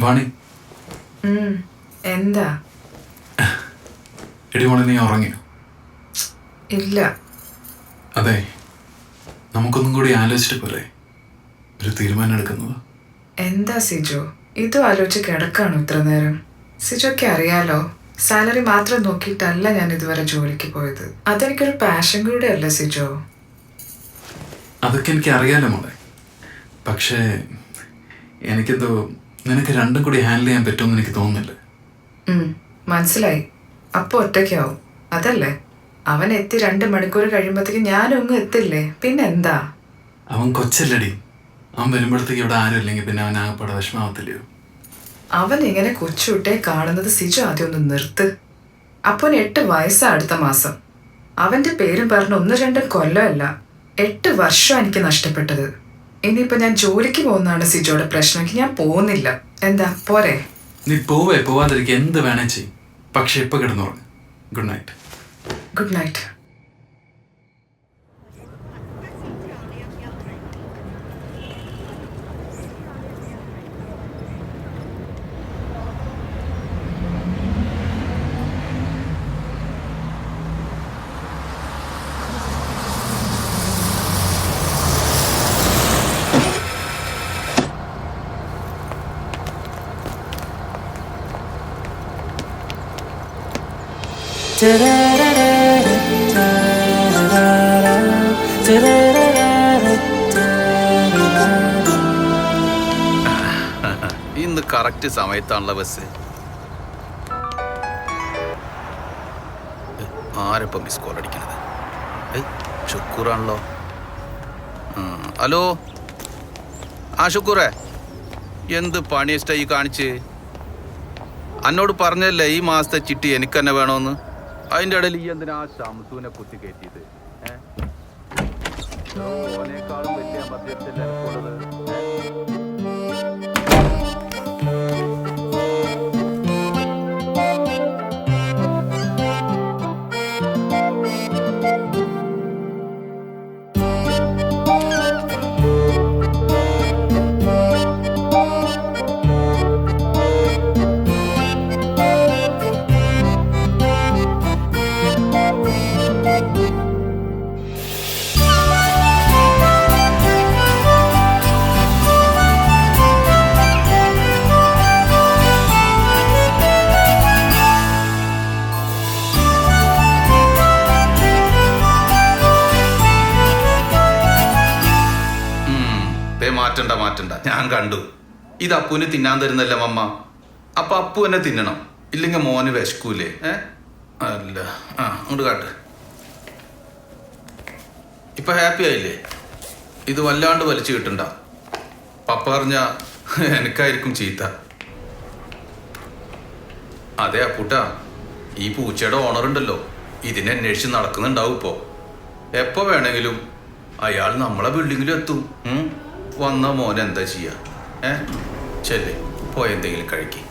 വാണി, എന്താ? എടി മോളെ, നീ ഉറങ്ങിയോ? ഇല്ല. അതെ, നമുക്കൊന്നും കൂടി ആലോചിച്ചിട്ട് പോലെ ഒരു തീരുമാനം എടുക്കുന്നത്. എന്താ സിജോ, ഇതും ആലോചിച്ച് കിടക്കാണോ ഇത്ര നേരം? സിജോയ്ക്ക് അറിയാലോ, സാലറി മാത്രം നോക്കിയിട്ടല്ല ഞാൻ ഇതുവരെ ജോലിക്ക് പോയത്. അതെനിക്കൊരു പാഷൻ കൂടെ അല്ലേ സിജോ? അതൊക്കെ എനിക്ക് അറിയാലോ മോളെ. പക്ഷേ എനിക്കെന്തോ നിനക്ക് രണ്ടും കൂടി ഹാൻഡിൽ ചെയ്യാൻ പറ്റുമെന്ന് എനിക്ക് തോന്നുന്നില്ല. മനസ്സിലായി. അപ്പോൾ ഒറ്റയ്ക്കാവും, അതല്ലേ? അവൻ എത്തി 2 മണിക്കൂർ കഴിയുമ്പോഴത്തേക്ക് ഞാനൊന്നും എത്തില്ലേ, പിന്നെന്താ? അവൻ കൊച്ചല്ലടി. അവൻ വരുമ്പോഴത്തേക്ക് ഇവിടെ ആരും ഇല്ലെങ്കിൽ പിന്നെ അവൻ ആകപ്പാടെ വിഷമാവത്തില്ലയോ? അവൻ ഇങ്ങനെ കൊച്ചുവിട്ടെ കാണുന്നത് സിജു ആദ്യം ഒന്ന് നിർത്ത്. അപ്പോൾ 8 വയസ്സാ അടുത്ത മാസം. അവന്റെ പേരും പറഞ്ഞ് 1-2 കൊല്ലമല്ല, 8 വർഷം എനിക്ക് നഷ്ടപ്പെട്ടത്. ഇനിയിപ്പോ ഞാൻ ജോലിക്ക് പോകുന്നതാണ് സിജോയുടെ പ്രശ്നമെങ്കിൽ ഞാൻ പോകുന്നില്ല. എന്താ പോരെ? നീ പോവാതിരിക്കുക, എന്ത് വേണേ ചെയ്യും. പക്ഷെ ഇപ്പൊ കിടന്നുറങ്ങ്. Good night. Good night. ഇന്ന് കറക്റ്റ് സമയത്താണല്ലോ ബസ്. ആരപ്പം മിസ് കോൾ അടിക്കണത്? ഷുക്കൂറാണല്ലോ. ഹലോ, ഷുക്കൂറേ, എന്ത് പണിയിഷ്ട ഈ കാണിച്ച്? എന്നോട് പറഞ്ഞല്ലേ ഈ മാസത്തെ ചിട്ടി എനിക്ക് തന്നെ വേണമെന്ന്. അതിൻ്റെ ഇടയിൽ ഈ എന്തിനാ ഷംസൂനെ കുത്തി കയറ്റിയത്? ഓനേക്കാളും വലിയ മധ്യത്തിൽ എനിക്കുള്ളത്. മാറ്റണ്ട, ഞാൻ കണ്ടു. ഇത് അപ്പുവിന് തിന്നാൻ തരുന്നല്ല മമ്മ. അപ്പൊ അപ്പു എന്നെ തിന്നണം, ഇല്ലെങ്കിൽ മോന് വിശക്കൂലേ? അല്ല, അങ്ങോട്ട് കാട്ട്. ഇപ്പൊ ഹാപ്പി ആയില്ലേ? ഇത് വല്ലാണ്ട് വലിച്ചു കിട്ടണ്ട. പപ്പ പറഞ്ഞ എനിക്കായിരിക്കും ചീത്ത. അതെ അപ്പൂട്ടാ, ഈ പൂച്ചയുടെ ഓണറുണ്ടല്ലോ, ഇതിനെ അന്വേഷിച്ച് നടക്കുന്നുണ്ടാവും ഇപ്പോ. എപ്പോ വേണമെങ്കിലും അയാൾ നമ്മളെ ബിൽഡിങ്ങിലും എത്തും. വന്ന മോൻ എന്താ ചെയ്യാ? ചെല്ലേ, പോയി എന്തെങ്കിലും കഴിക്കും.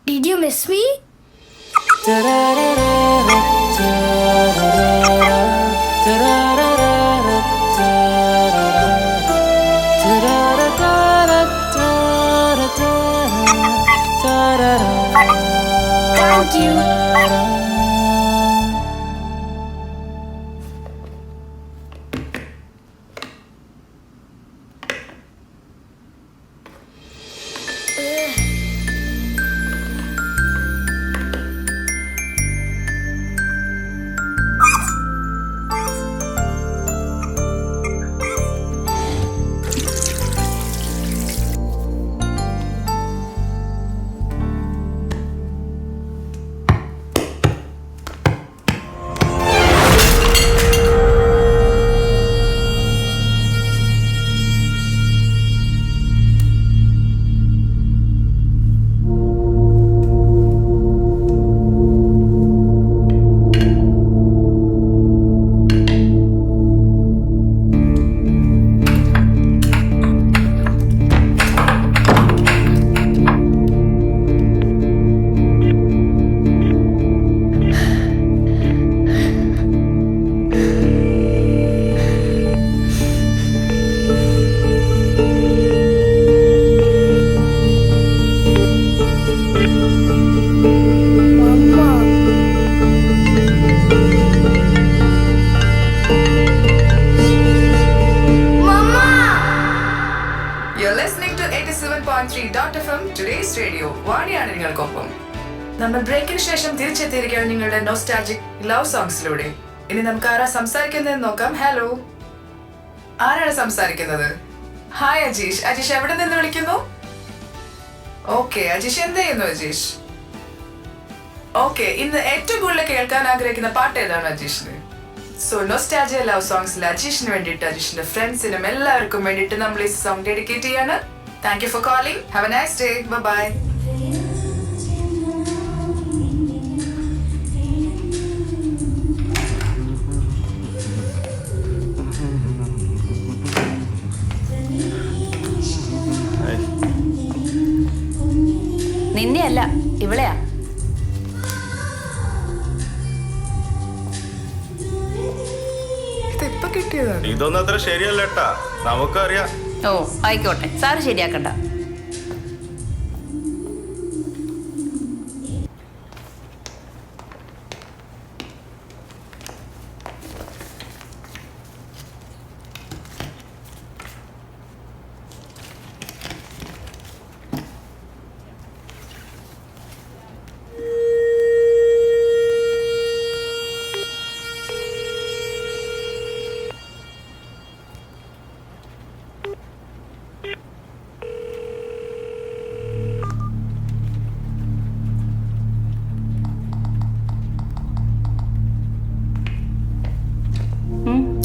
Did you miss me? Thank you. You're listening to 87.3 Dot FM, today's radio. വാണിയാണ് നിങ്ങൾക്കൊപ്പം. നമ്മൾ ബ്രേക്കിന് ശേഷം തിരിച്ചെത്തിയിരിക്കുകയാണ് നിങ്ങളുടെ നൊസ്റ്റാൾജിക് ലവ് സോങ്സിലൂടെ. ഇനി നമുക്ക് ആരാ സംസാരിക്കുന്നതെന്ന് നോക്കാം. ഹലോ, ആരാണ് സംസാരിക്കുന്നത്? ഹായ് അജീഷ്. അജീഷ് എവിടെ നിന്ന് വിളിക്കുന്നു? ഓക്കെ, അജീഷ് എന്ത് ചെയ്യുന്നു അജീഷ്? ഓക്കെ, ഇന്ന് ഏറ്റവും കൂടുതൽ കേൾക്കാൻ ആഗ്രഹിക്കുന്ന പാട്ട് ഏതാണ് അജീഷിന്? സോ നൊസ്റ്റാൾജിയ ലവ് സോങ്സിൽ അജീഷിന് വേണ്ടിയിട്ട്, അജീഷിന്റെ ഫ്രണ്ട്സിനും എല്ലാവർക്കും വേണ്ടിയിട്ട് നമ്മൾ ഈ സോങ് ഡെഡിക്കേറ്റ് ചെയ്യാണ്. Thank you for calling. Have a nice day. Bye. നിന്നെയല്ല, ഇവളെയാ. ഇതിപ്പോ കിട്ടിയതാണ്. ഇതൊന്നും അത്ര ശരിയല്ലേട്ടാ, നമുക്കറിയാം. ഓ ആയിക്കോട്ടെ, സാറ് ശരിയാക്കണ്ട.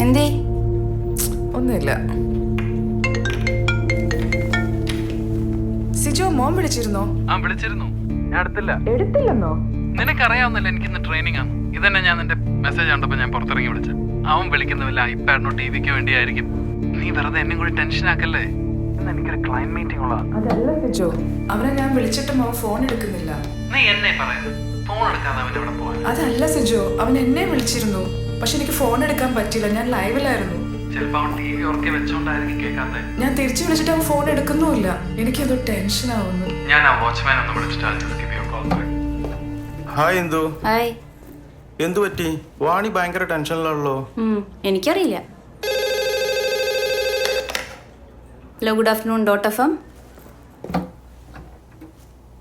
എന്തേ? ഒന്നുമില്ല. സിജോ മോൻ വിളിച്ചിരുന്നോ? വിളിച്ചിരുന്നു, ഞാൻ എടുത്തില്ലെന്നോ? നിനക്കറിയാവുന്നല്ലോ എനിക്കിന്ന് ട്രെയിനിങ് ആണ്. ഇതന്നെ ഞാൻ നിന്റെ മെസ്സേജ് കണ്ടപ്പോ ഞാൻ പുറത്തിറങ്ങി വിളിച്ച. അവൻ വിളിക്കുന്നില്ല, ഐപാഡിനോ ടിവിക്കോ വേണ്ടിയായിരിക്കും. നീ വെറുതെ എന്നെ കൂടി ടെൻഷൻ ആക്കല്ലേ. ഇന്ന് എനിക്കൊരു ക്ലയന്റ് മീറ്റിംഗ് ഉള്ള. അതല്ല സിജോ, അവനെ ഞാൻ വിളിച്ചിട്ടും അവൻ ഫോൺ എടുക്കുന്നില്ല. നീ എന്നെ പറയുന്നു ഫോൺ എടുക്കാതെ അവൻ ഇവിടെ പോവാൻ. അതല്ല സിജോ, അവൻ എന്നെ വിളിച്ചിരുന്നു, പക്ഷെ എനിക്ക് ഫോൺ എടുക്കാൻ പറ്റില്ല. ഞാൻ ലൈവിലായിരുന്നു. ചിലപ്പോ അവൻ ടി വി ഉറക്കെ വെച്ചോണ്ടായിരിക്കും കേൾക്കാതെ. ഞാൻ തിരിച്ചു വിളിച്ചിട്ട് അവൻ ഫോൺ എടുക്കുന്നുമില്ല. എനിക്കത് ടെൻഷൻ ആവുന്നു. ഞാൻ ആ വാച്ച്മാൻ ഒന്ന് വിളിച്ചിട്ട് ഹായ് ഇന്ദു. ഹായ്. എന്തു പറ്റി? വാണി ഭയങ്കര ടെൻഷനിലാണല്ലോ. എനിക്കറിയില്ല. Hello, good afternoon dot F M.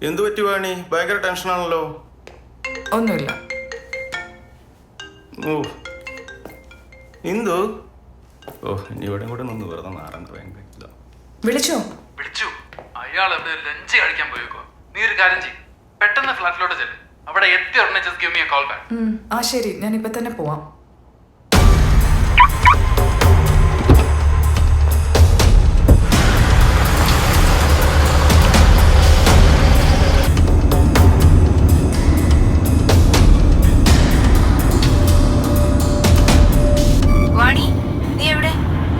എന്തു പറ്റി വാണി? ഭയങ്കര ടെൻഷനാണല്ലോ. ഒന്നുമില്ല. ഓ ഇന്ദു, ഓ ഇനി ഇവിടെ കൂടെ നിന്ന് വെറുതെ നാരങ്ങ ഭയങ്കര. വിളിച്ചോ? വിളിച്ചു. അയാൾ എവിടെ ലഞ്ച് കഴിക്കാൻ പോയേക്കോ. നീ ഒരു കാര്യം ചെയ്യും, പെട്ടെന്ന് ഫ്ലാറ്റിലോട്ട് ചെല്ലും. അവിടെ എത്തി ഉടനെ just give me A call back. ആ ശരി, ഞാൻ ഇപ്പൊ തന്നെ പോവാം. വാണി, നീ എവിടെ?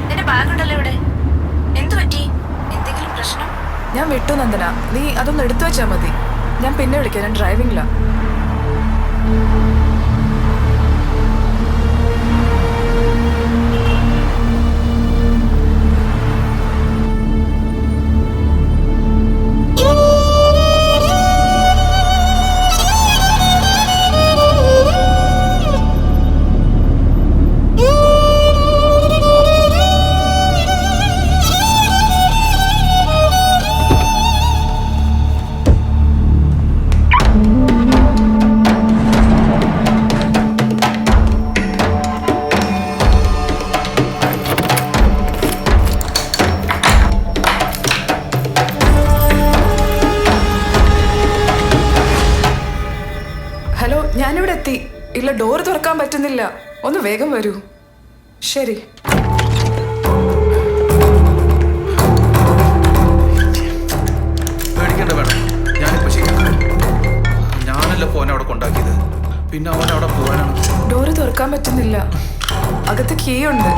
നിന്റെ ബാഗ് ഉണ്ടല്ലോ ഇവിടെ. എന്തു പറ്റി? എന്തെങ്കിലും പ്രശ്നം? ഞാൻ വിട്ടു നന്ദന, നീ അതൊന്ന് എടുത്തു വെച്ചാ മതി. ഞാൻ പിന്നെ വിളിക്കാം, ഞാൻ ഡ്രൈവിംഗിലാ. ഹലോ, ഞാനിവിടെ എത്തി. ഇല്ല, ഡോർ തുറക്കാൻ പറ്റുന്നില്ല. ഒന്ന് വേഗം വരൂ. ശരി. പേടിക്കേണ്ട വേണം, ഞാനിപ്പോ ശരിയാക്കാം. ഞാനല്ല ഫോൻ അവിടെ കൊണ്ടാക്കിയത്, പിന്നെ അവൻ അവിടെ പോകാനാണ്. ഡോറ് തുറക്കാൻ പറ്റുന്നില്ല. അകത്ത് കീ ഉണ്ട്,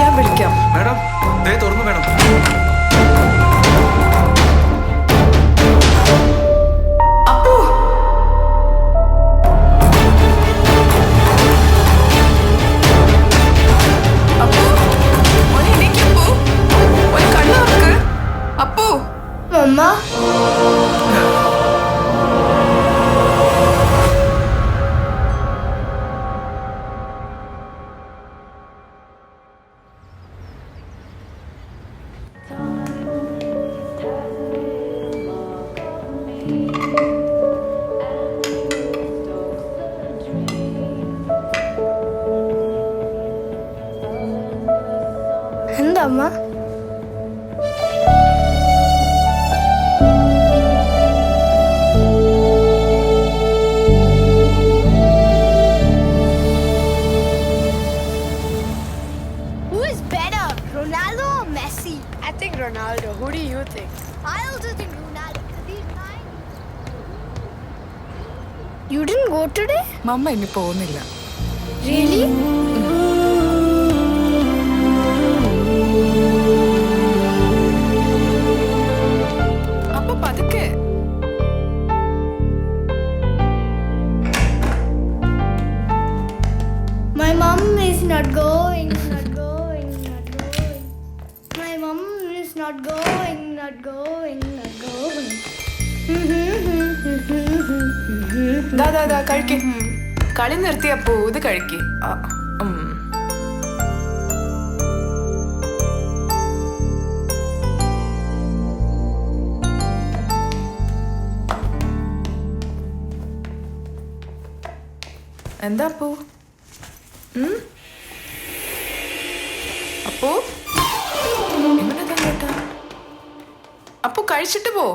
ഞാൻ വിളിക്കാം. മേഡം ദേ തുറന്നു മേഡം. അപ്പു, അപ്പു, മോനെ എണീക്ക് അപ്പു. മോനെ കണ്ണ് തുറക്ക്. Appu. Mama. Ronaldo. Who do you think? I also think Ronaldo. 'Cause he's nice. You didn't go today? മമ്മ ഇനി പോകുന്നില്ല. Really? അപ്പൊ പതുക്കെ. My mom is not going, not going, not going. My mom is not going, not going, not going. ദാ കഴിക്ക്. കളി നിർത്തിയപ്പോ ഇത് കഴിക്ക്. എന്താ അപ്പു? അപ്പു എങ്ങനെ കേട്ടാ? അപ്പു കഴിച്ചിട്ട് പോ.